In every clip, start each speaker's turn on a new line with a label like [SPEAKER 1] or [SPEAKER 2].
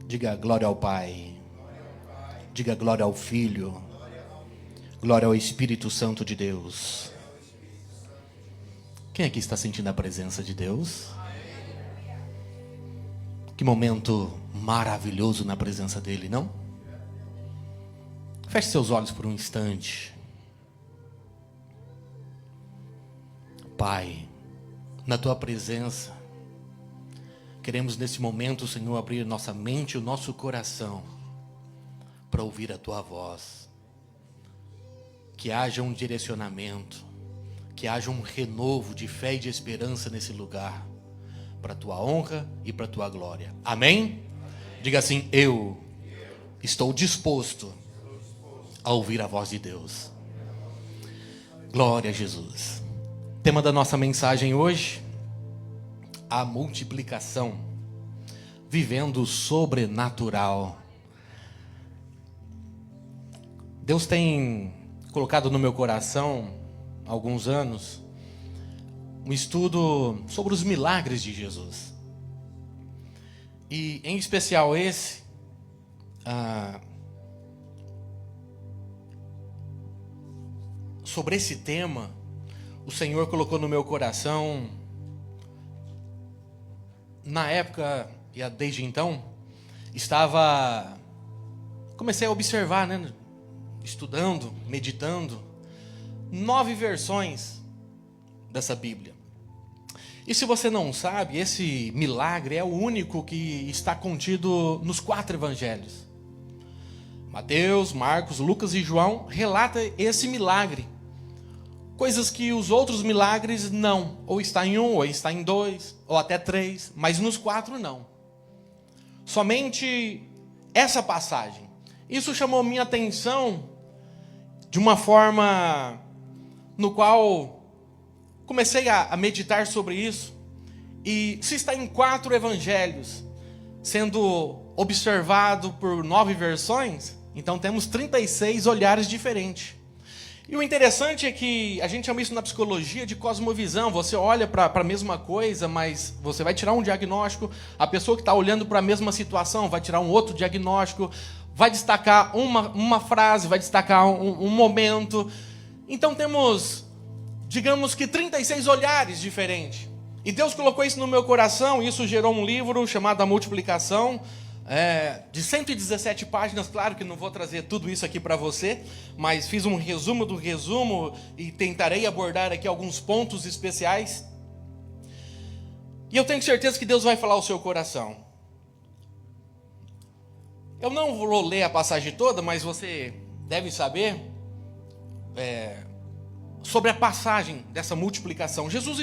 [SPEAKER 1] Diga glória ao Pai. Diga glória ao Filho. Glória ao Espírito Santo de Deus. Quem aqui está sentindo a presença de Deus? Que momento maravilhoso na presença dele, não? Feche seus olhos por um instante. Pai, na tua presença, queremos nesse momento, Senhor, abrir nossa mente e o nosso coração para ouvir a tua voz. Que haja um direcionamento, que haja um renovo de fé e de esperança nesse lugar, para a tua honra e para a tua glória. Amém? Diga assim: eu estou disposto a ouvir a voz de Deus. Glória a Jesus. Tema da nossa mensagem hoje: a multiplicação, vivendo o sobrenatural. Deus tem colocado no meu coração, há alguns anos, um estudo sobre os milagres de Jesus. E, em especial, sobre esse tema, o Senhor colocou no meu coração, na época, e desde então, comecei a observar, né, estudando, meditando, 9 versões dessa Bíblia. E se você não sabe, esse milagre é o único que está contido nos 4 evangelhos. Mateus, Marcos, Lucas e João relata esse milagre. Coisas que os outros milagres não. Ou está em 1, ou está em 2, ou até 3. Mas nos 4 não. Somente essa passagem. Isso chamou minha atenção de uma forma no qual comecei a meditar sobre isso. E se está em 4 evangelhos, sendo observado por 9 versões, então temos 36 olhares diferentes. E o interessante é que a gente chama isso na psicologia de cosmovisão. Você olha para a mesma coisa, mas você vai tirar um diagnóstico. A pessoa que está olhando para a mesma situação vai tirar um outro diagnóstico, vai destacar uma frase, vai destacar um momento. Então temos, digamos que 36 olhares diferentes. E Deus colocou isso no meu coração, e isso gerou um livro chamado A Multiplicação, de 117 páginas. Claro que não vou trazer tudo isso aqui para você, mas fiz um resumo do resumo e tentarei abordar aqui alguns pontos especiais. E eu tenho certeza que Deus vai falar ao seu coração. Eu não vou ler a passagem toda, mas você deve saber sobre a passagem dessa multiplicação. Jesus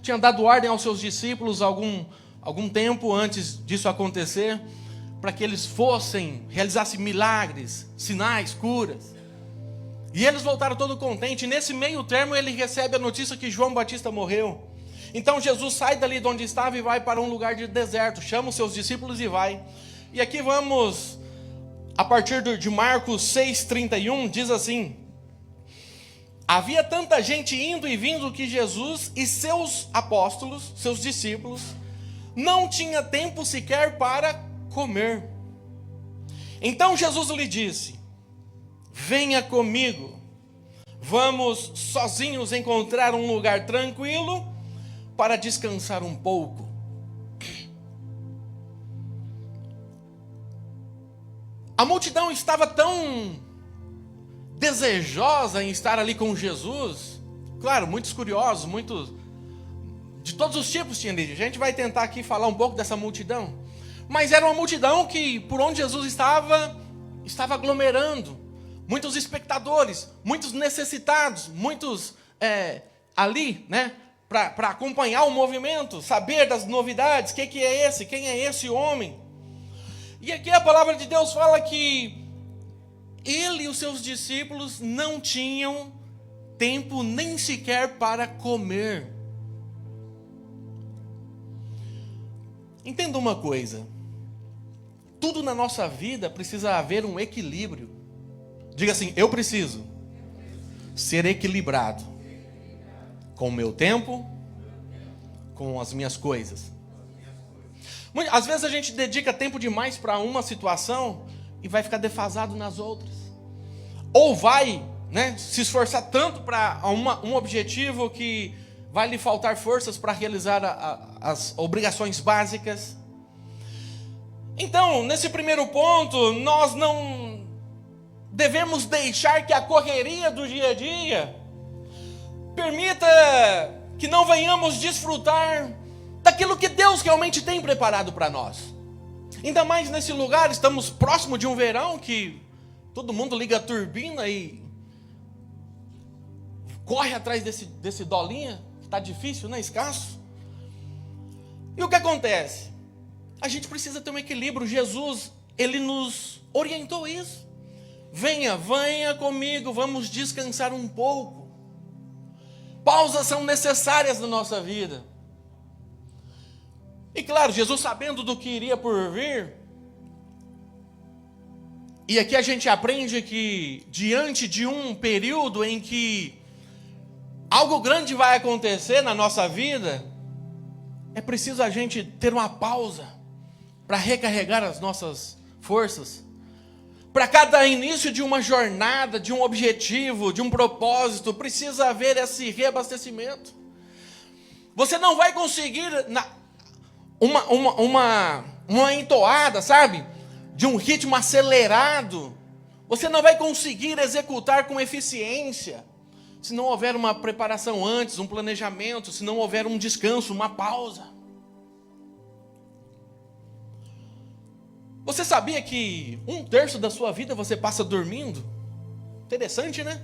[SPEAKER 1] tinha dado ordem aos seus discípulos algum tempo antes disso acontecer, para que eles realizassem milagres, sinais, curas. E eles voltaram todo contentes. E nesse meio termo ele recebe a notícia que João Batista morreu. Então Jesus sai dali de onde estava e vai para um lugar de deserto, chama os seus discípulos e vai. E aqui vamos, a partir de Marcos 6:31, diz assim: havia tanta gente indo e vindo que Jesus e seus apóstolos, seus discípulos, não tinha tempo sequer para comer. Então Jesus lhe disse: venha comigo, vamos sozinhos encontrar um lugar tranquilo para descansar um pouco. A multidão estava tão desejosa em estar ali com Jesus. Claro, muitos curiosos, muitos de todos os tipos tinha ali. A gente vai tentar aqui falar um pouco dessa multidão. Mas era uma multidão que, por onde Jesus estava aglomerando. Muitos espectadores, muitos necessitados, muitos ali, né, para acompanhar o movimento, saber das novidades, quem é esse homem. E aqui a palavra de Deus fala que ele e os seus discípulos não tinham tempo nem sequer para comer. Entenda uma coisa: tudo na nossa vida precisa haver um equilíbrio. Diga assim: eu preciso ser equilibrado com o meu tempo, com as minhas coisas. Às vezes a gente dedica tempo demais para uma situação e vai ficar defasado nas outras. Ou vai, né, se esforçar tanto para um objetivo que vai lhe faltar forças para realizar as obrigações básicas. Então, nesse primeiro ponto, nós não devemos deixar que a correria do dia a dia permita que não venhamos desfrutar daquilo que Deus realmente tem preparado para nós. Ainda mais nesse lugar, estamos próximo de um verão que todo mundo liga a turbina e corre atrás desse dolinha, que está difícil, né? Escasso. E o que acontece? A gente precisa ter um equilíbrio. Jesus, ele nos orientou isso. Venha comigo, vamos descansar um pouco. Pausas são necessárias na nossa vida. E claro, Jesus sabendo do que iria por vir, e aqui a gente aprende que diante de um período em que algo grande vai acontecer na nossa vida, é preciso a gente ter uma pausa para recarregar as nossas forças. Para cada início de uma jornada, de um objetivo, de um propósito, precisa haver esse reabastecimento. Você não vai conseguir uma entoada, sabe? De um ritmo acelerado. Você não vai conseguir executar com eficiência se não houver uma preparação antes, um planejamento, se não houver um descanso, uma pausa. Você sabia que 1/3 da sua vida você passa dormindo? Interessante, né?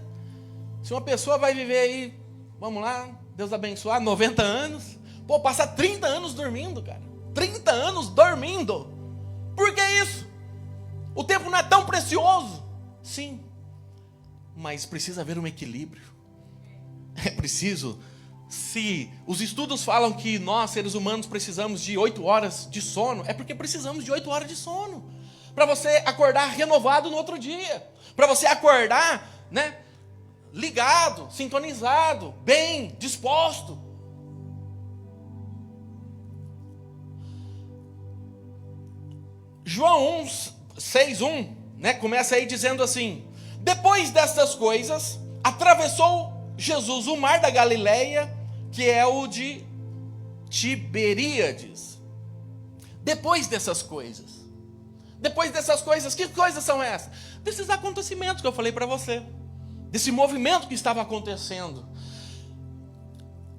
[SPEAKER 1] Se uma pessoa vai viver aí, vamos lá, Deus abençoar, 90 anos, passa 30 anos dormindo, cara. 30 anos dormindo. Por que isso? O tempo não é tão precioso? Sim, mas precisa haver um equilíbrio. É preciso. Se os estudos falam que nós, seres humanos, precisamos de 8 horas de sono, é porque precisamos de 8 horas de sono. Para você acordar renovado no outro dia. Para você acordar, né, ligado, sintonizado, bem, disposto. João 6:1, né, começa aí dizendo assim: depois destas coisas, atravessou Jesus o mar da Galileia, que é o de Tiberíades. Depois dessas coisas, que coisas são essas? Desses acontecimentos que eu falei para você, desse movimento que estava acontecendo.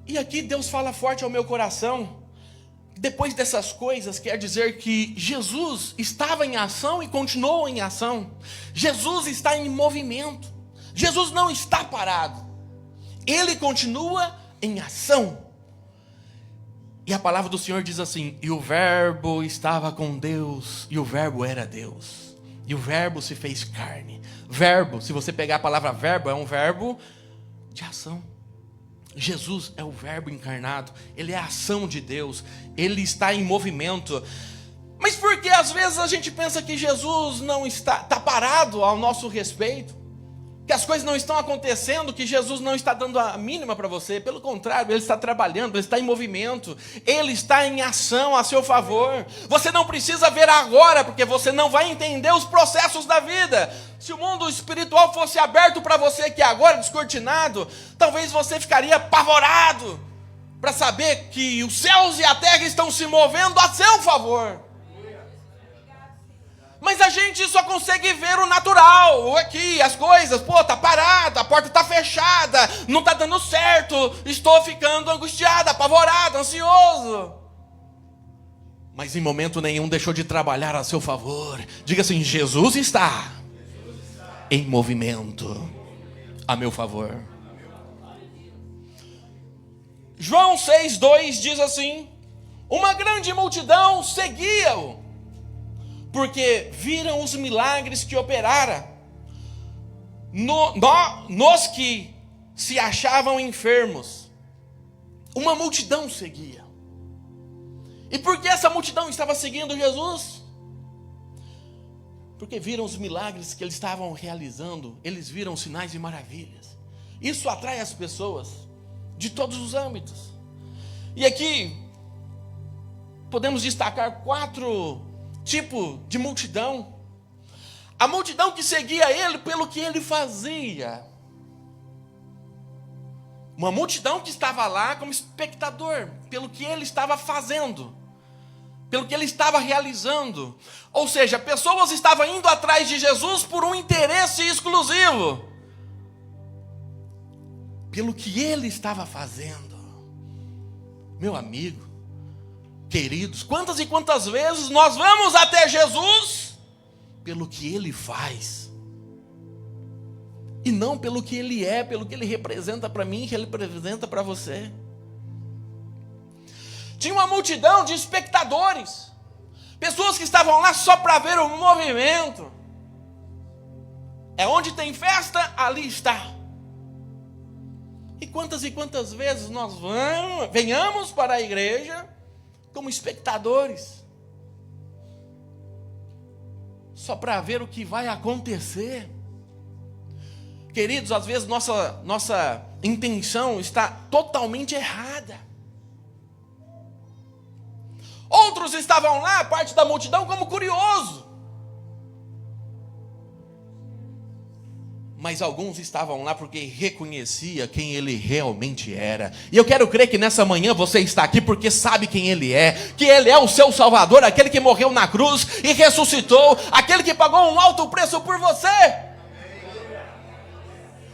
[SPEAKER 1] E aqui Deus fala forte ao meu coração. Depois dessas coisas, quer dizer que Jesus estava em ação e continuou em ação. Jesus está em movimento. Jesus não está parado. Ele continua em ação. E a palavra do Senhor diz assim: e o verbo estava com Deus, e o verbo era Deus. E o verbo se fez carne. Verbo, se você pegar a palavra verbo, é um verbo de ação. Jesus é o verbo encarnado, ele é a ação de Deus, ele está em movimento. Mas por que às vezes a gente pensa que Jesus não está parado ao nosso respeito? Que as coisas não estão acontecendo, que Jesus não está dando a mínima para você? Pelo contrário, ele está trabalhando, ele está em movimento, ele está em ação a seu favor. Você não precisa ver agora, porque você não vai entender os processos da vida. Se o mundo espiritual fosse aberto para você aqui agora, descortinado, talvez você ficaria apavorado para saber que os céus e a terra estão se movendo a seu favor. Mas a gente só consegue ver o natural, aqui, as coisas, tá parada, a porta tá fechada, não tá dando certo, estou ficando angustiado, apavorado, ansioso. Mas em momento nenhum deixou de trabalhar a seu favor. Diga assim: Jesus está em movimento a meu favor. João 6:2 diz assim: uma grande multidão seguia-o, porque viram os milagres que operara nos que se achavam enfermos. Uma multidão seguia. E por que essa multidão estava seguindo Jesus? Porque viram os milagres que eles estavam realizando, eles viram sinais e maravilhas. Isso atrai as pessoas de todos os âmbitos. E aqui podemos destacar 4 tipos de multidão. A multidão que seguia ele pelo que ele fazia. Uma multidão que estava lá como espectador, pelo que ele estava fazendo, pelo que ele estava realizando. Ou seja, pessoas estavam indo atrás de Jesus por um interesse exclusivo, pelo que ele estava fazendo. Meu amigo, queridos, quantas e quantas vezes nós vamos até Jesus pelo que ele faz, e não pelo que ele é, pelo que ele representa para mim, que ele representa para você. Tinha uma multidão de espectadores, pessoas que estavam lá só para ver o movimento. É onde tem festa, ali está. E quantas vezes nós venhamos para a igreja como espectadores, só para ver o que vai acontecer. Queridos, às vezes nossa intenção está totalmente errada. Outros estavam lá, parte da multidão, como curioso. Mas alguns estavam lá porque reconhecia quem ele realmente era. E eu quero crer que nessa manhã você está aqui porque sabe quem ele é. Que ele é o seu Salvador, aquele que morreu na cruz e ressuscitou. Aquele que pagou um alto preço por você.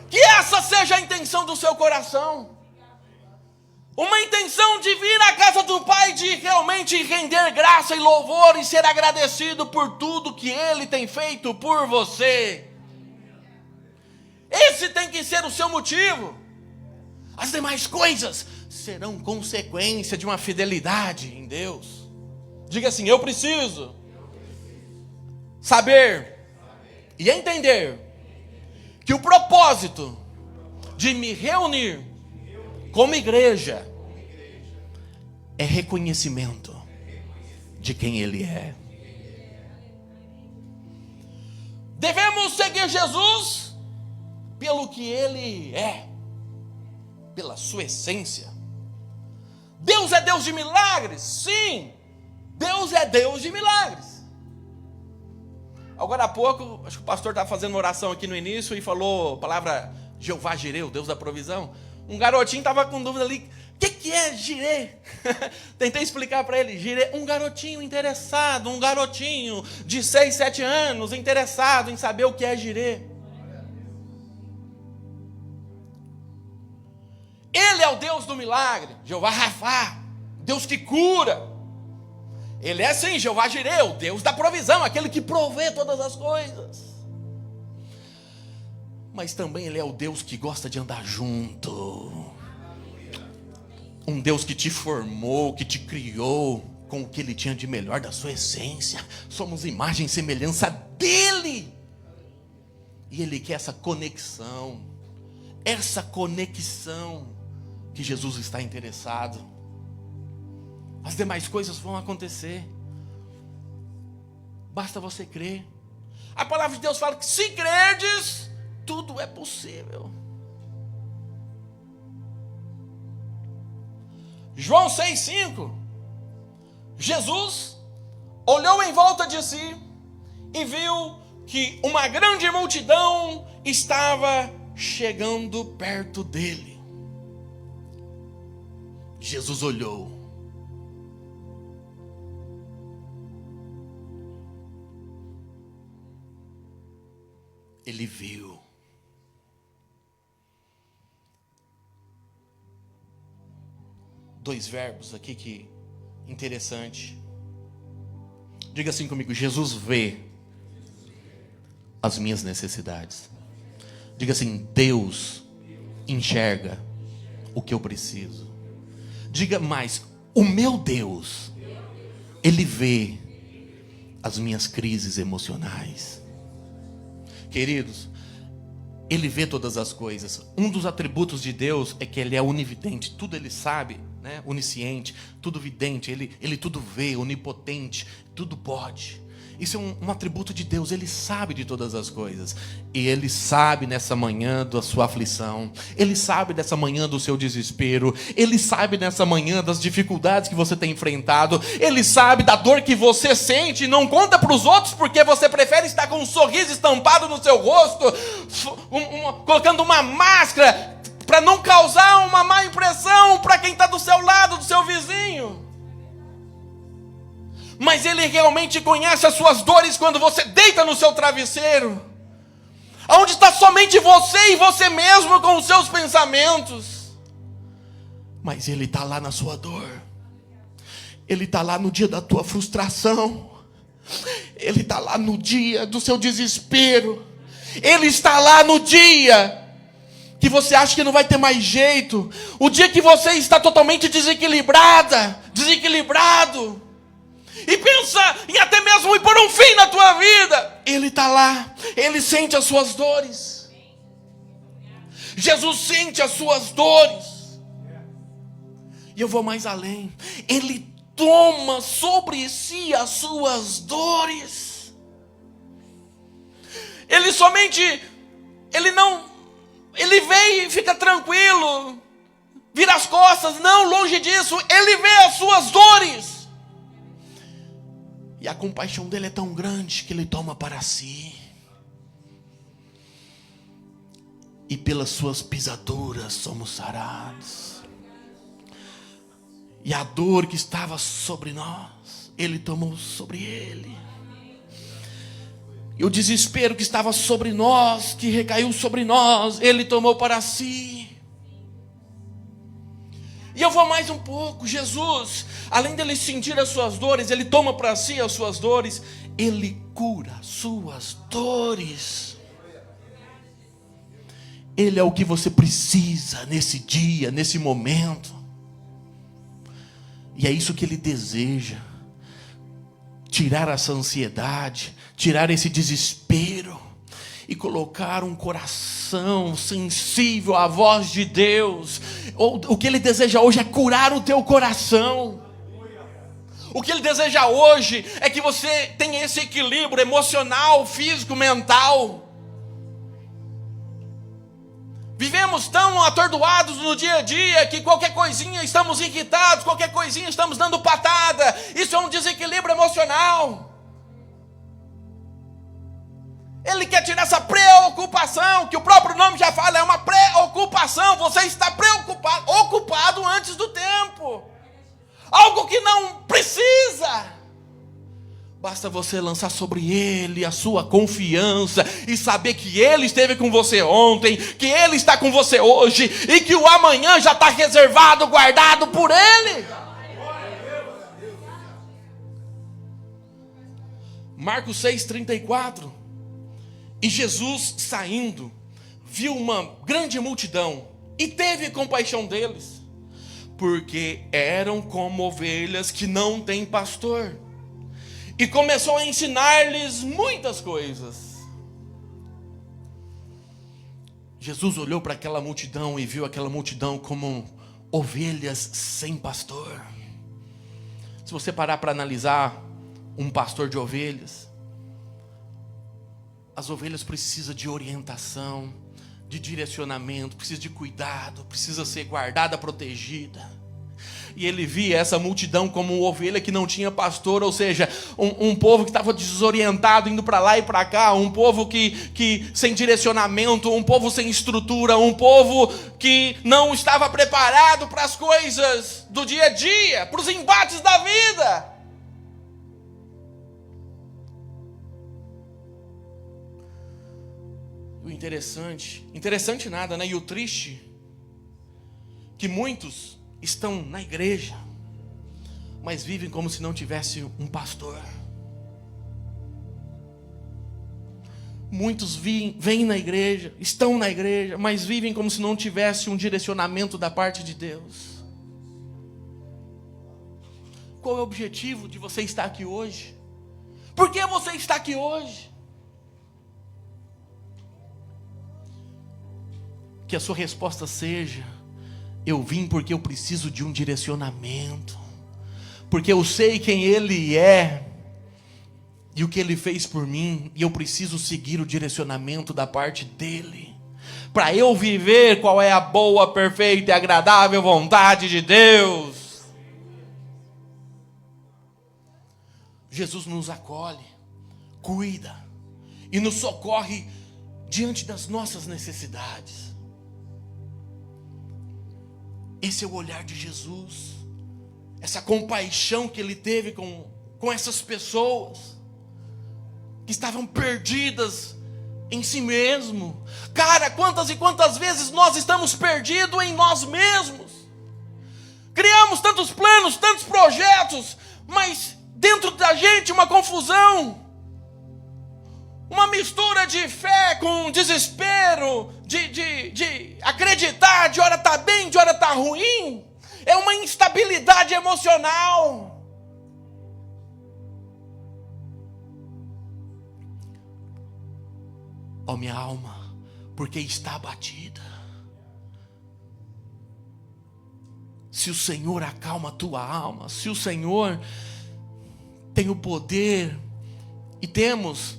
[SPEAKER 1] Que essa seja a intenção do seu coração. Uma intenção de vir à casa do Pai, de realmente render graça e louvor e ser agradecido por tudo que Ele tem feito por você. Esse tem que ser o seu motivo. As demais coisas serão consequência de uma fidelidade em Deus. Diga assim: eu preciso saber e entender que o propósito de me reunir como igreja é reconhecimento de quem Ele é. Devemos seguir Jesus pelo que Ele é, pela sua essência. Deus é Deus de milagres? Sim, Deus é Deus de milagres. Agora há pouco, acho que o pastor estava fazendo oração aqui no início e falou a palavra Jeová Jireh, o Deus da provisão. Um garotinho estava com dúvida ali, o que é Jireh? Tentei explicar para ele, Jireh, um garotinho interessado, um garotinho de 6, 7 anos, interessado em saber o que é Jireh. Ele é o Deus do milagre, Jeová Rafá, Deus que cura. Ele é sim, Jeová Jireh, o Deus da provisão, aquele que provê todas as coisas. Mas também Ele é o Deus que gosta de andar junto. Um Deus que te formou, que te criou com o que Ele tinha de melhor da sua essência. Somos imagem e semelhança dEle. E Ele quer essa conexão que Jesus está interessado. As demais coisas vão acontecer. Basta você crer. A palavra de Deus fala que se crerdes, tudo é possível. João 6,5. Jesus olhou em volta de si e viu que uma grande multidão estava chegando perto dele. Jesus olhou. Ele viu. Dois verbos aqui que interessante. Diga assim comigo: Jesus vê as minhas necessidades. Diga assim: Deus enxerga o que eu preciso. Diga mais: o meu Deus, Ele vê as minhas crises emocionais. Queridos, Ele vê todas as coisas. Um dos atributos de Deus é que Ele é onividente, tudo Ele sabe, né? Onisciente, tudo vidente, ele tudo vê, onipotente, tudo pode. Isso é um atributo de Deus. Ele sabe de todas as coisas. E Ele sabe nessa manhã da sua aflição. Ele sabe nessa manhã do seu desespero. Ele sabe nessa manhã das dificuldades que você tem enfrentado. Ele sabe da dor que você sente e não conta para os outros porque você prefere estar com um sorriso estampado no seu rosto, colocando uma máscara para não causar uma má impressão para quem está do seu lado, do seu vizinho. Mas Ele realmente conhece as suas dores quando você deita no seu travesseiro, onde está somente você e você mesmo com os seus pensamentos. Mas Ele está lá na sua dor. Ele está lá no dia da tua frustração. Ele está lá no dia do seu desespero. Ele está lá no dia que você acha que não vai ter mais jeito. O dia que você está totalmente desequilibrado. E pensa em até mesmo ir por um fim na tua vida. Ele está lá. Ele sente as suas dores. Jesus sente as suas dores. E eu vou mais além. Ele toma sobre si as suas dores. Ele vê e fica tranquilo, vira as costas. Não, longe disso. Ele vê as suas dores. E a compaixão dele é tão grande que ele toma para si. E pelas suas pisaduras somos sarados. E a dor que estava sobre nós, ele tomou sobre ele. E o desespero que estava sobre nós, que recaiu sobre nós, ele tomou para si. E eu vou mais um pouco. Jesus, além dele sentir as suas dores, ele toma para si as suas dores, ele cura as suas dores. Ele é o que você precisa nesse dia, nesse momento. E é isso que ele deseja. Tirar essa ansiedade, tirar esse desespero e colocar um coração sensível à voz de Deus. O que ele deseja hoje é curar o teu coração. O que ele deseja hoje é que você tenha esse equilíbrio emocional, físico, mental. Vivemos tão atordoados no dia a dia que qualquer coisinha estamos irritados, qualquer coisinha estamos dando patada. Isso é um desequilíbrio emocional. Ele quer tirar essa preocupação, que o próprio nome já fala, é uma preocupação. Você está ocupado antes do tempo. Algo que não precisa. Basta você lançar sobre Ele a sua confiança e saber que Ele esteve com você ontem, que Ele está com você hoje e que o amanhã já está reservado, guardado por Ele. Marcos 6:34. E Jesus, saindo, viu uma grande multidão e teve compaixão deles, porque eram como ovelhas que não têm pastor. E começou a ensinar-lhes muitas coisas. Jesus olhou para aquela multidão e viu aquela multidão como ovelhas sem pastor. Se você parar para analisar um pastor de ovelhas, as ovelhas precisam de orientação, de direcionamento, precisam de cuidado, precisa ser guardada, protegida. E ele via essa multidão como uma ovelha que não tinha pastor, ou seja, um povo que estava desorientado, indo para lá e para cá, um povo que sem direcionamento, um povo sem estrutura, um povo que não estava preparado para as coisas do dia a dia, para os embates da vida. O interessante nada, né? E o triste, que muitos estão na igreja, mas vivem como se não tivesse um pastor. Muitos vêm na igreja, estão na igreja, mas vivem como se não tivesse um direcionamento da parte de Deus. Qual é o objetivo de você estar aqui hoje? Por que você está aqui hoje? Que a sua resposta seja: eu vim porque eu preciso de um direcionamento, porque eu sei quem Ele é, e o que Ele fez por mim, e eu preciso seguir o direcionamento da parte dEle, para eu viver qual é a boa, perfeita e agradável vontade de Deus. Jesus nos acolhe, cuida e nos socorre diante das nossas necessidades. Esse é o olhar de Jesus, essa compaixão que Ele teve com essas pessoas que estavam perdidas em si mesmo. Cara, quantas e quantas vezes nós estamos perdidos em nós mesmos? Criamos tantos planos, tantos projetos, mas dentro da gente uma confusão, uma mistura de fé com desespero, de acreditar, de hora tá bem, de hora tá ruim. É uma instabilidade emocional. Ó minha alma, porque está abatida. Se o Senhor acalma a tua alma, se o Senhor tem o poder, e temos,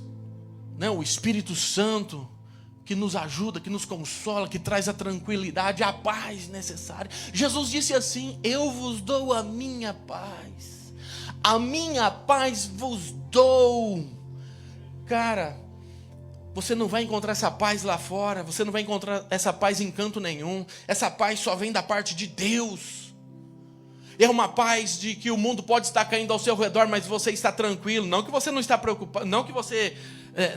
[SPEAKER 1] o Espírito Santo que nos ajuda, que nos consola, que traz a tranquilidade, a paz necessária. Jesus disse assim: eu vos dou a minha paz vos dou. Cara, você não vai encontrar essa paz lá fora, você não vai encontrar essa paz em canto nenhum. Essa paz só vem da parte de Deus. É uma paz de que o mundo pode estar caindo ao seu redor, mas você está tranquilo. Não que você não está preocupado, não que você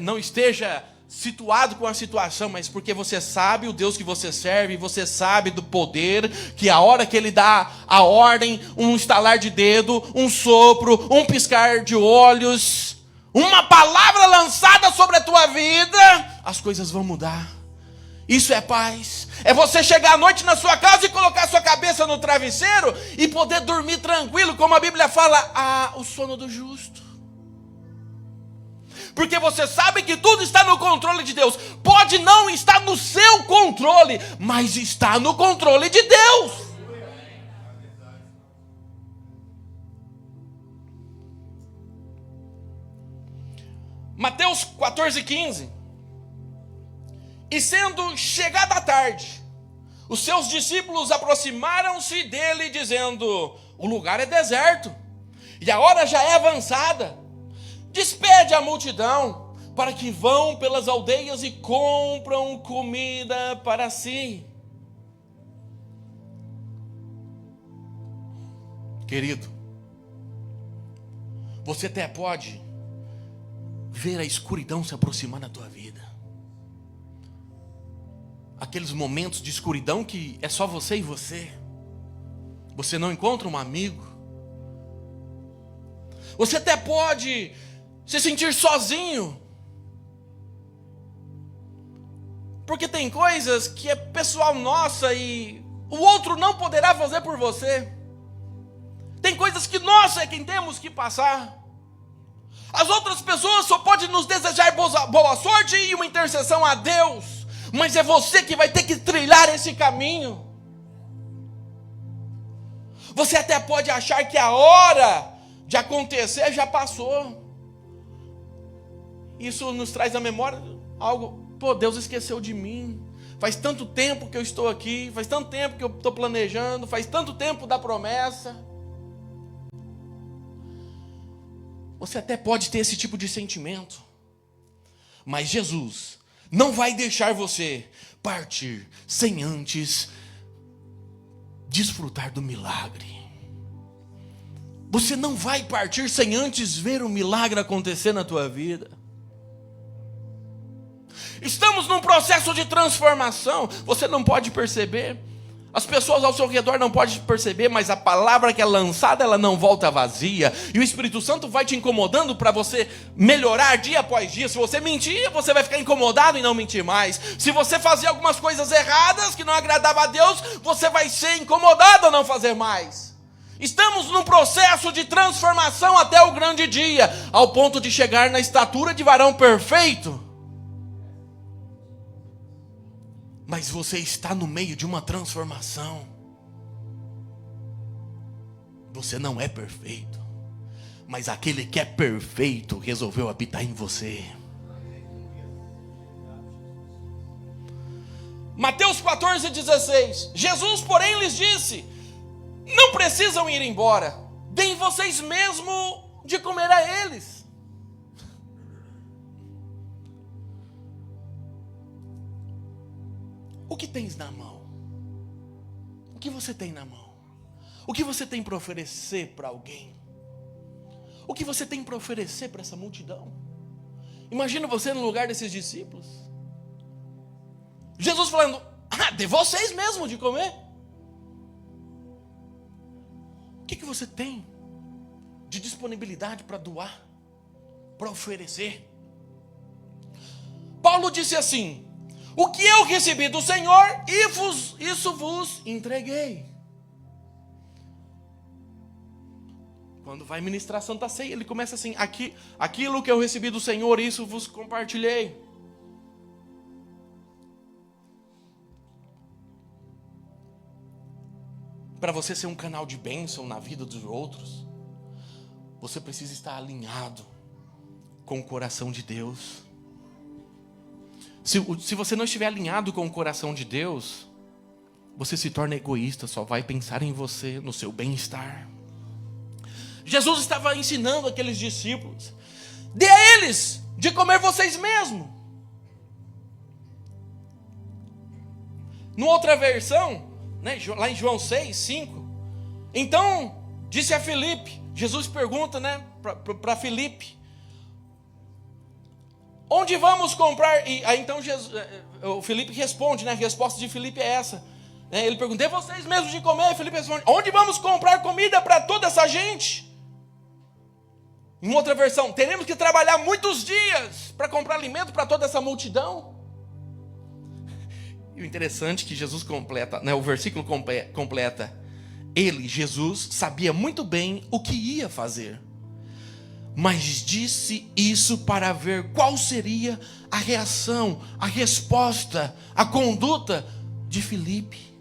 [SPEAKER 1] não esteja situado com a situação, mas porque você sabe o Deus que você serve, você sabe do poder, que a hora que Ele dá a ordem, um estalar de dedo, um sopro, um piscar de olhos, uma palavra lançada sobre a tua vida, as coisas vão mudar. Isso é paz. É você chegar à noite na sua casa e colocar sua cabeça no travesseiro e poder dormir tranquilo, como a Bíblia fala, o sono do justo. Porque você sabe que tudo está no controle de Deus. Pode não estar no seu controle, mas está no controle de Deus. Mateus 14:15. E sendo chegada a tarde, os seus discípulos aproximaram-se dele, dizendo: o lugar é deserto, e a hora já é avançada. Despede a multidão, para que vão pelas aldeias e compram comida para si. Querido, você até pode ver a escuridão se aproximar na tua vida. Aqueles momentos de escuridão que é só você e você. Você não encontra um amigo. Você até pode se sentir sozinho. Porque tem coisas que é pessoal nossa e o outro não poderá fazer por você. Tem coisas que nós é quem temos que passar. As outras pessoas só podem nos desejar boa sorte e uma intercessão a Deus. Mas é você que vai ter que trilhar esse caminho. Você até pode achar que a hora de acontecer já passou. Isso nos traz à memória algo, Deus esqueceu de mim. Faz tanto tempo que eu estou aqui, faz tanto tempo que eu estou planejando, faz tanto tempo da promessa. Você até pode ter esse tipo de sentimento. Mas Jesus não vai deixar você partir sem antes desfrutar do milagre. Você não vai partir sem antes ver o milagre acontecer na tua vida. Estamos num processo de transformação. Você não pode perceber. As pessoas ao seu redor não podem perceber, mas a palavra que é lançada, ela não volta vazia. E o Espírito Santo vai te incomodando para você melhorar dia após dia. Se você mentir, você vai ficar incomodado em não mentir mais. Se você fazer algumas coisas erradas que não agradavam a Deus, você vai ser incomodado a não fazer mais. Estamos num processo de transformação até o grande dia, ao ponto de chegar na estatura de varão perfeito. Mas você está no meio de uma transformação. Você não é perfeito, mas aquele que é perfeito resolveu habitar em você. Mateus 14:16. Jesus, porém, lhes disse: não precisam ir embora, deem vocês mesmo de comer a eles. O que tens na mão? O que você tem na mão? O que você tem para oferecer para alguém? O que você tem para oferecer para essa multidão? Imagina você no lugar desses discípulos. Jesus falando: dê vocês mesmo de comer. O que você tem de disponibilidade para doar, para oferecer? Paulo disse assim: o que eu recebi do Senhor, isso vos entreguei. Quando vai ministrar a Santa Ceia, ele começa assim: aquilo que eu recebi do Senhor, isso vos compartilhei. Para você ser um canal de bênção na vida dos outros, você precisa estar alinhado com o coração de Deus. Se você não estiver alinhado com o coração de Deus, você se torna egoísta, só vai pensar em você, no seu bem-estar. Jesus estava ensinando aqueles discípulos: dê a eles de comer vocês mesmos. Numa outra versão, né, lá em João 6:5, então disse a Filipe, Jesus pergunta, né, para Filipe: onde vamos comprar? E aí então o Filipe responde, né, a resposta de Filipe é essa, né, ele pergunta: dê vocês mesmos de comer? E Filipe responde: onde vamos comprar comida para toda essa gente? Em outra versão: teremos que trabalhar muitos dias para comprar alimento para toda essa multidão. E o interessante é que Jesus completa, né, o versículo completa: Jesus, sabia muito bem o que ia fazer, mas disse isso para ver qual seria a reação, a resposta, a conduta de Filipe.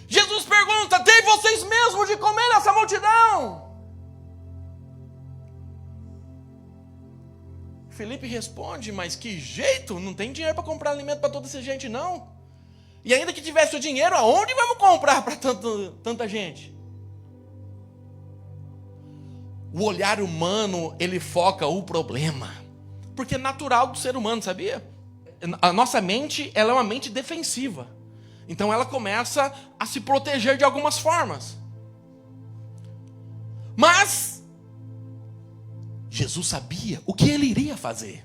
[SPEAKER 1] Jesus pergunta: dê vocês mesmos de comer essa multidão? Filipe responde: mas que jeito, não tem dinheiro para comprar alimento para toda essa gente não. E ainda que tivesse o dinheiro, aonde vamos comprar para tanta gente? O olhar humano, ele foca o problema, porque é natural do ser humano, sabia? A nossa mente, ela é uma mente defensiva, então ela começa a se proteger de algumas formas. Mas Jesus sabia o que ele iria fazer.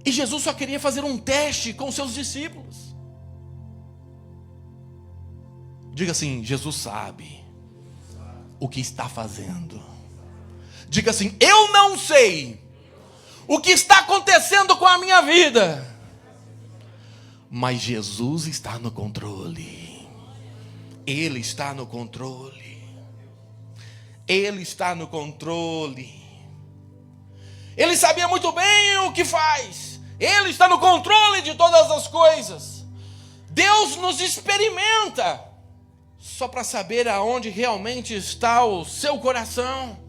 [SPEAKER 1] E Jesus só queria fazer um teste com seus discípulos. Diga assim: Jesus sabe o que está fazendo. Diga assim: eu não sei o que está acontecendo com a minha vida, mas Jesus está no controle. Ele está no controle. Ele está no controle. Ele sabia muito bem o que faz. Ele está no controle de todas as coisas. Deus nos experimenta só para saber aonde realmente está o seu coração.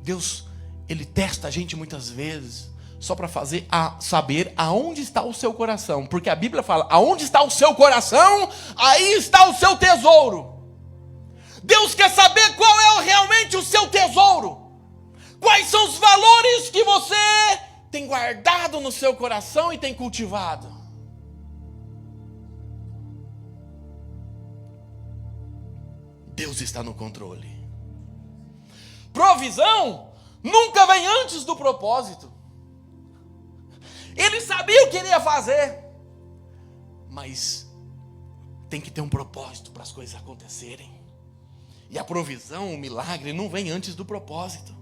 [SPEAKER 1] Deus, Ele testa a gente muitas vezes só para saber aonde está o seu coração. Porque a Bíblia fala: aonde está o seu coração, aí está o seu tesouro. Deus quer saber qual é realmente o seu tesouro. Quais são os valores que você tem guardado no seu coração e tem cultivado. Deus está no controle. Provisão nunca vem antes do propósito. Ele sabia o que ele ia fazer, mas tem que ter um propósito para as coisas acontecerem. E a provisão, o milagre, não vem antes do propósito.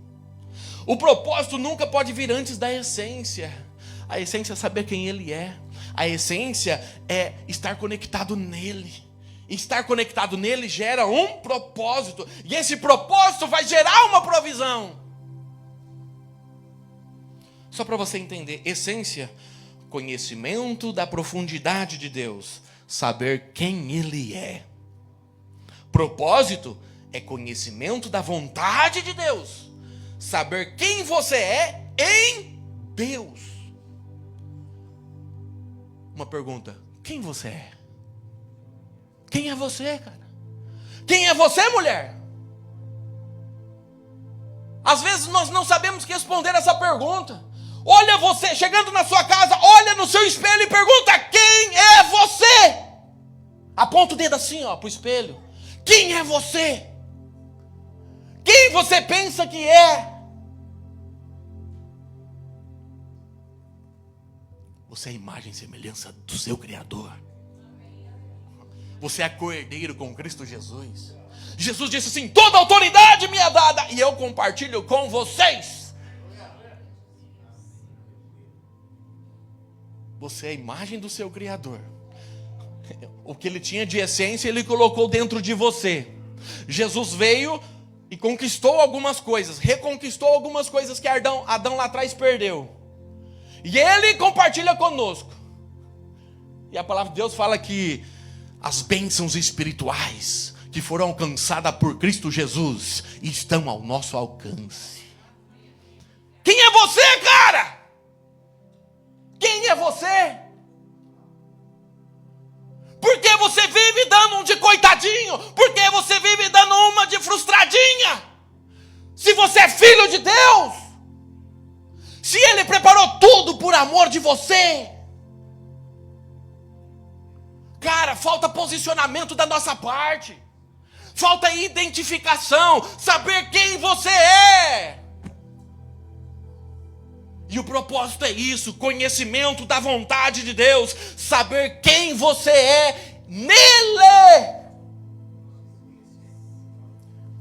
[SPEAKER 1] O propósito nunca pode vir antes da essência. A essência é saber quem Ele é. A essência é estar conectado nele. Estar conectado nele gera um propósito. E esse propósito vai gerar uma provisão. Só para você entender, essência, conhecimento da profundidade de Deus. Saber quem Ele é. Propósito é conhecimento da vontade de Deus. Saber quem você é em Deus. Uma pergunta: quem você é? Quem é você, cara? Quem é você, mulher? Às vezes nós não sabemos responder essa pergunta. Olha você, chegando na sua casa, olha no seu espelho e pergunta: quem é você? Aponta o dedo assim, ó, pro espelho. Quem é você? Quem você pensa que é? Você é a imagem e semelhança do seu Criador. Você é co-herdeiro com Cristo Jesus. Jesus disse assim: toda autoridade me é dada e eu compartilho com vocês. Você é a imagem do seu Criador. O que ele tinha de essência, ele colocou dentro de você. Jesus veio e conquistou algumas coisas, reconquistou algumas coisas que Adão lá atrás perdeu. E ele compartilha conosco. E a palavra de Deus fala que as bênçãos espirituais que foram alcançadas por Cristo Jesus estão ao nosso alcance. Quem é você, cara? Quem é você? Por que você vive dando um de coitadinho? Por que você vive dando uma de frustradinha? Se você é filho de Deus, se Ele preparou tudo por amor de você. Cara, falta posicionamento da nossa parte. Falta identificação, saber quem você é. E o propósito é isso, conhecimento da vontade de Deus, saber quem você é nele.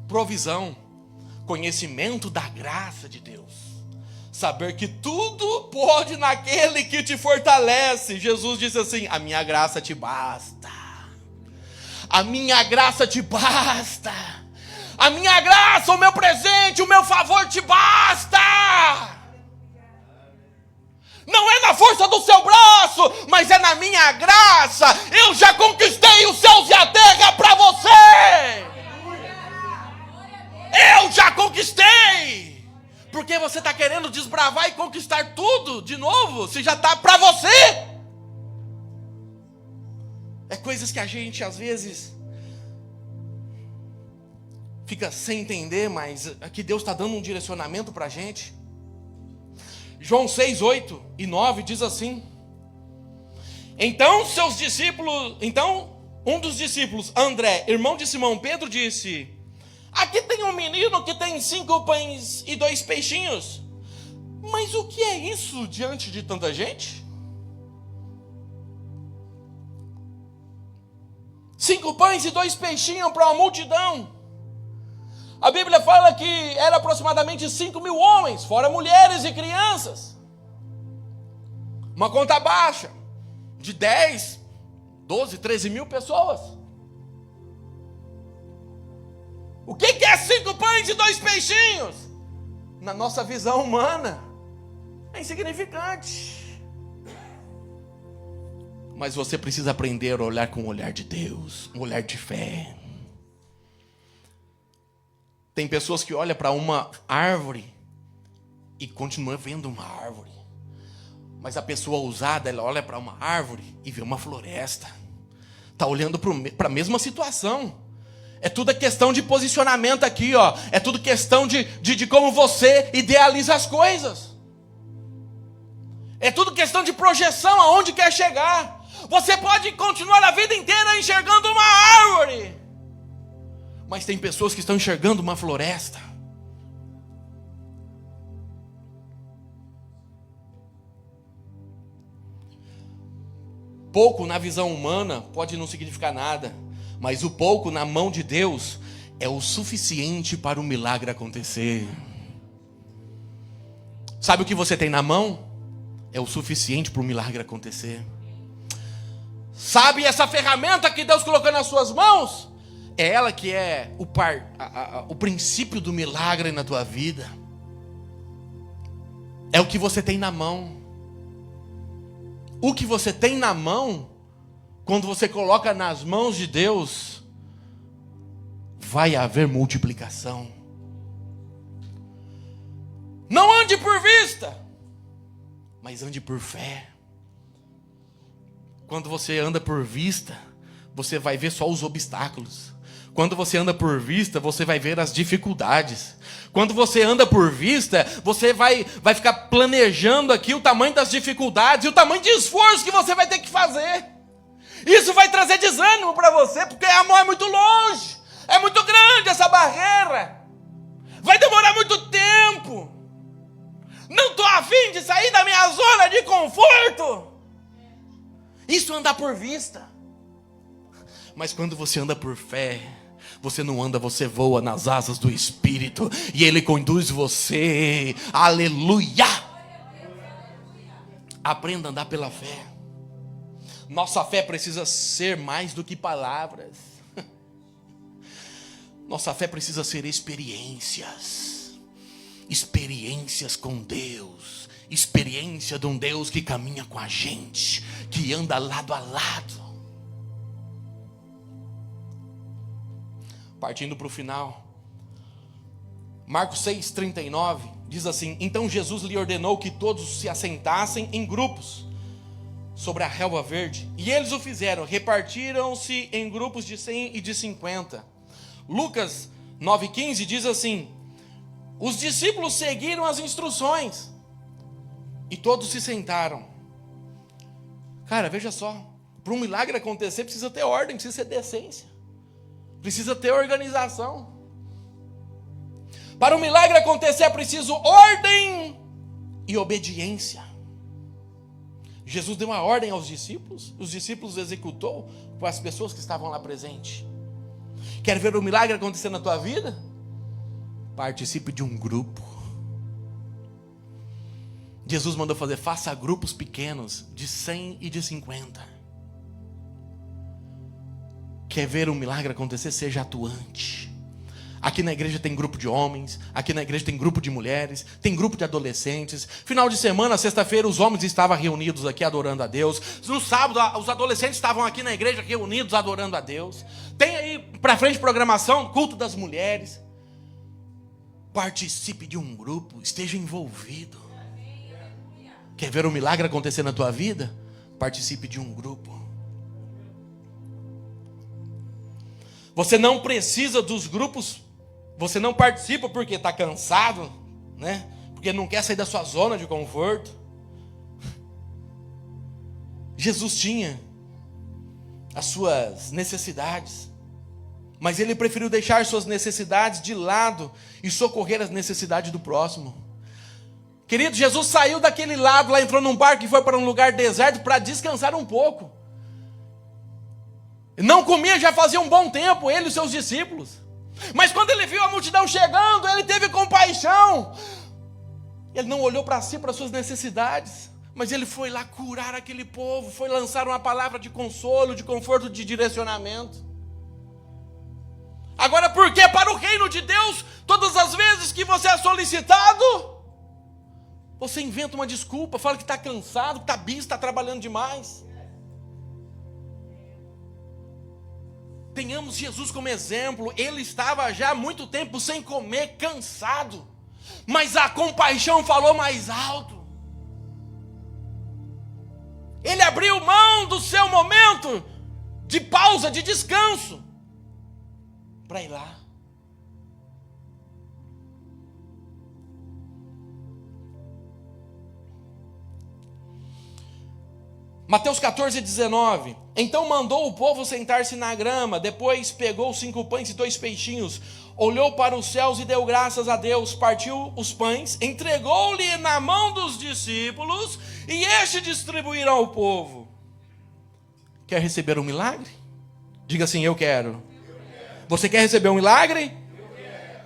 [SPEAKER 1] Provisão, conhecimento da graça de Deus, saber que tudo pode naquele que te fortalece. Jesus disse assim: a minha graça te basta. A minha graça te basta. A minha graça, o meu presente, o meu favor te basta. Não é na força do seu braço, mas é na minha graça. Eu já conquistei os céus e a terra para você. Eu já conquistei. Por que você está querendo desbravar e conquistar tudo de novo, se já está para você? É coisas que a gente às vezes fica sem entender, mas aqui Deus está dando um direcionamento para a gente. João 6, 8 e 9 diz assim: Então um dos discípulos, André, irmão de Simão Pedro, disse: aqui tem um menino que tem 5 pães e 2 peixinhos. Mas o que é isso diante de tanta gente? 5 pães e 2 peixinhos para uma multidão. A Bíblia fala que era aproximadamente 5.000 homens, fora mulheres e crianças. Uma conta baixa, de 10, 12, 13 mil pessoas. O que é 5 pães e 2 peixinhos? Na nossa visão humana, é insignificante. Mas você precisa aprender a olhar com o olhar de Deus, um olhar de fé. Tem pessoas que olham para uma árvore e continuam vendo uma árvore. Mas a pessoa ousada, ela olha para uma árvore e vê uma floresta. Está olhando para a mesma situação. É tudo questão de posicionamento aqui, ó. É tudo questão de como você idealiza as coisas. É tudo questão de projeção, aonde quer chegar. Você pode continuar a vida inteira enxergando uma árvore, mas tem pessoas que estão enxergando uma floresta. Pouco na visão humana pode não significar nada, mas o pouco na mão de Deus é o suficiente para o milagre acontecer. Sabe o que você tem na mão? É o suficiente para o milagre acontecer. Sabe essa ferramenta que Deus colocou nas suas mãos? É ela que é o princípio do milagre na tua vida. É o que você tem na mão. O que você tem na mão, quando você coloca nas mãos de Deus, vai haver multiplicação. Não ande por vista, mas ande por fé. Quando você anda por vista, você vai ver só os obstáculos. Quando você anda por vista, você vai ver as dificuldades. Quando você anda por vista, você vai ficar planejando aqui o tamanho das dificuldades e o tamanho de esforço que você vai ter que fazer. Isso vai trazer desânimo para você, porque amor é muito longe, é muito grande essa barreira. Vai demorar muito tempo. Não estou afim de sair da minha zona de conforto. Isso é andar por vista. Mas quando você anda por fé, você não anda, você voa nas asas do Espírito. E Ele conduz você. Aleluia! Aprenda a andar pela fé. Nossa fé precisa ser mais do que palavras. Nossa fé precisa ser experiências. Experiências com Deus. Experiência de um Deus que caminha com a gente, que anda lado a lado. Partindo para o final, Marcos 6,39 diz assim: então Jesus lhe ordenou que todos se assentassem em grupos sobre a relva verde, e eles o fizeram, repartiram-se em grupos de 100 e de 50. Lucas 9,15 diz assim: os discípulos seguiram as instruções e todos se sentaram. Cara, veja só, para um milagre acontecer precisa ter ordem, precisa ter decência. Precisa ter organização. Para um milagre acontecer é preciso ordem e obediência. Jesus deu uma ordem aos discípulos, os discípulos executou para as pessoas que estavam lá presentes. Quer ver um milagre acontecer na tua vida? Participe de um grupo. Jesus mandou fazer, faça grupos pequenos de 100 e de 50. Quer ver um milagre acontecer? Seja atuante. Aqui na igreja tem grupo de homens, aqui na igreja tem grupo de mulheres, tem grupo de adolescentes. Final de semana, sexta-feira, os homens estavam reunidos aqui adorando a Deus. No sábado, os adolescentes estavam aqui na igreja reunidos adorando a Deus. Tem aí para frente programação, culto das mulheres. Participe de um grupo, esteja envolvido. Quer ver um milagre acontecer na tua vida? Participe de um grupo. Você não precisa dos grupos, você não participa porque está cansado, né? Porque não quer sair da sua zona de conforto. Jesus tinha as suas necessidades, mas Ele preferiu deixar suas necessidades de lado e socorrer as necessidades do próximo. Querido, Jesus saiu daquele lado, lá entrou num barco e foi para um lugar deserto para descansar um pouco. Não comia já fazia um bom tempo, ele e os seus discípulos. Mas quando ele viu a multidão chegando, ele teve compaixão. Ele não olhou para si, para suas necessidades, mas ele foi lá curar aquele povo, foi lançar uma palavra de consolo, de conforto, de direcionamento. Agora, por que para o reino de Deus, todas as vezes que você é solicitado, você inventa uma desculpa, fala que está cansado, que está bicho, está trabalhando demais? Tenhamos Jesus como exemplo. Ele estava já há muito tempo sem comer, cansado, mas a compaixão falou mais alto. Ele abriu mão do seu momento de pausa, de descanso, para ir lá. Mateus 14:19. Então mandou o povo sentar-se na grama, depois pegou 5 pães e 2 peixinhos, olhou para os céus e deu graças a Deus, partiu os pães, entregou-lhe na mão dos discípulos e estes distribuíram ao povo. Quer receber um milagre? Diga assim, eu quero. Você quer receber um milagre? Eu quero.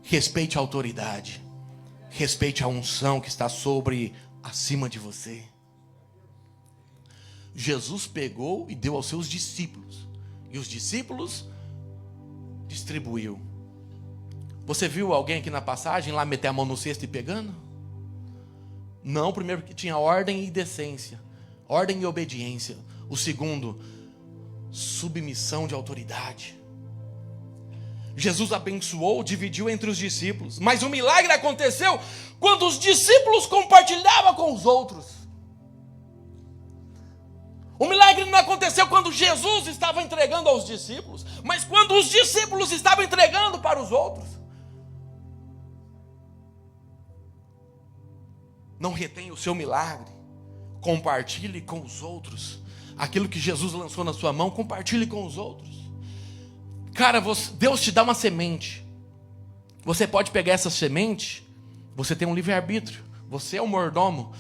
[SPEAKER 1] Respeite a autoridade, respeite a unção que está acima de você. Jesus pegou e deu aos seus discípulos, e os discípulos distribuiu. Você viu alguém aqui na passagem lá meter a mão no cesto e pegando? Não, primeiro que tinha ordem e decência, ordem e obediência. O segundo, submissão de autoridade. Jesus abençoou, dividiu entre os discípulos. Mas o milagre aconteceu quando os discípulos compartilhavam com os outros. O milagre não aconteceu quando Jesus estava entregando aos discípulos, mas quando os discípulos estavam entregando para os outros. Não retenha o seu milagre, compartilhe com os outros. Aquilo que Jesus lançou na sua mão, compartilhe com os outros. Cara, Deus te dá uma semente. Você pode pegar essa semente, você tem um livre-arbítrio, você é o mordomo.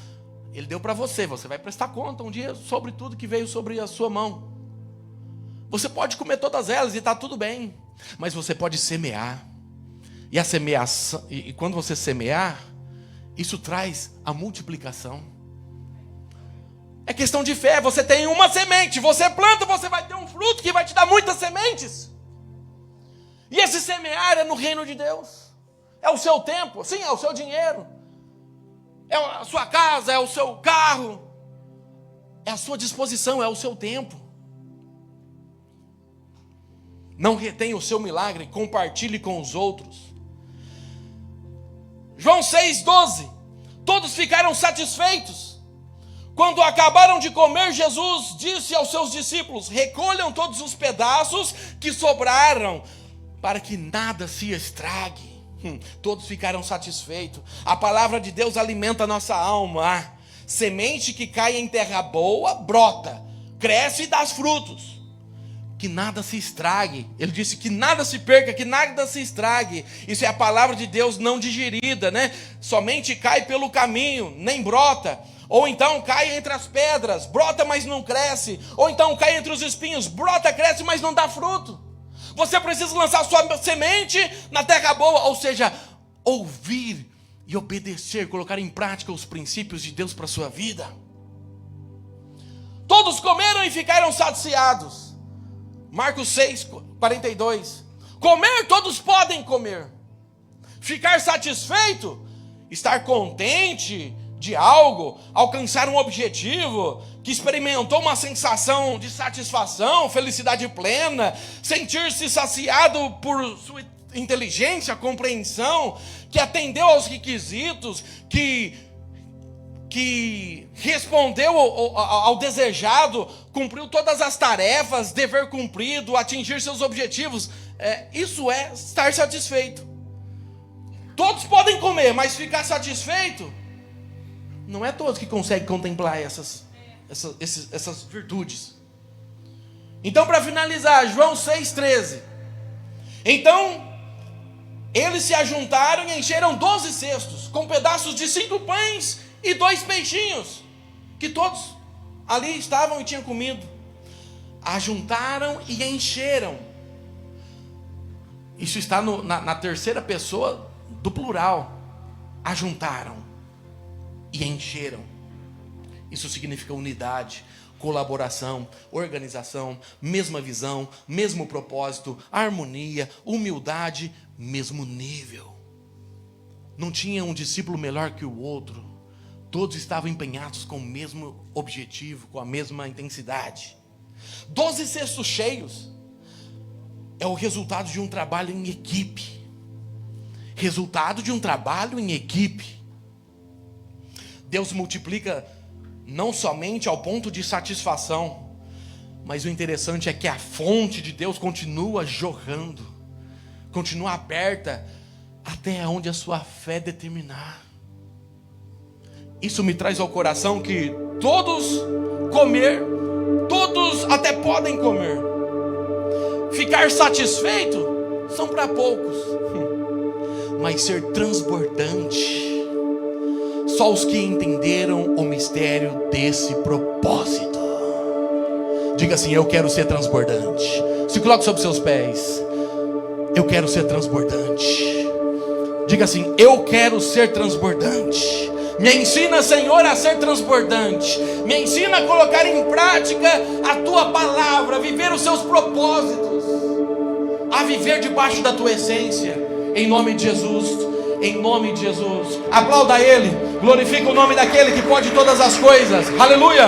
[SPEAKER 1] Ele deu para você, você vai prestar conta um dia sobre tudo que veio sobre a sua mão. Você pode comer todas elas e está tudo bem, mas você pode semear. E a semeação, e quando você semear, isso traz a multiplicação. É questão de fé. Você tem uma semente, você planta, você vai ter um fruto que vai te dar muitas sementes. E esse semear é no reino de Deus. É o seu tempo, sim, é o seu dinheiro. É a sua casa, é o seu carro. É a sua disposição, é o seu tempo. Não retenha o seu milagre, compartilhe com os outros. João 6,12. Todos ficaram satisfeitos. Quando acabaram de comer, Jesus disse aos seus discípulos: recolham todos os pedaços que sobraram, para que nada se estrague. Todos ficaram satisfeitos. A palavra de Deus alimenta a nossa alma. Semente que cai em terra boa, brota, cresce e dá frutos. Que nada se estrague. Ele disse que nada se perca, que nada se estrague. Isso é a palavra de Deus não digerida, né? Somente cai pelo caminho, nem brota. Ou então cai entre as pedras, brota, mas não cresce. Ou então cai entre os espinhos, brota, cresce, mas não dá fruto. Você precisa lançar sua semente na terra boa, ou seja, ouvir e obedecer, colocar em prática os princípios de Deus para a sua vida. Todos comeram e ficaram saciados. Marcos 6:42. Comer, todos podem comer. Ficar satisfeito, estar contente de algo, alcançar um objetivo, que experimentou uma sensação de satisfação, felicidade plena, sentir-se saciado por sua inteligência, compreensão, que atendeu aos requisitos, que respondeu ao desejado, cumpriu todas as tarefas, dever cumprido, atingir seus objetivos. Isso é estar satisfeito. Todos podem comer, mas ficar satisfeito, não é todos que conseguem contemplar essas virtudes. Então, para finalizar, João 6,13. Então, eles se ajuntaram e encheram 12 cestos, com pedaços de 5 pães e 2 peixinhos, que todos ali estavam e tinham comido. Ajuntaram e encheram. Isso está na terceira pessoa do plural. Ajuntaram e encheram. Isso significa unidade, colaboração, organização, mesma visão, mesmo propósito, harmonia, humildade, mesmo nível. Não tinha um discípulo melhor que o outro. Todos estavam empenhados com o mesmo objetivo, com a mesma intensidade. 12 cestos cheios é o resultado de um trabalho em equipe. Resultado de um trabalho em equipe. Deus multiplica não somente ao ponto de satisfação, mas o interessante é que a fonte de Deus continua jorrando, continua aberta até onde a sua fé determinar. Isso me traz ao coração que todos até podem comer. Ficar satisfeito são para poucos, mas ser transbordante, só os que entenderam o mistério desse propósito. Diga assim: eu quero ser transbordante. Se coloque sobre seus pés. Eu quero ser transbordante. Diga assim: eu quero ser transbordante. Me ensina, Senhor, a ser transbordante. Me ensina a colocar em prática a Tua palavra, a viver os Seus propósitos, a viver debaixo da Tua essência. Em nome de Jesus. Em nome de Jesus. Aplauda Ele. Glorifica o nome daquele que pode todas as coisas. Aleluia.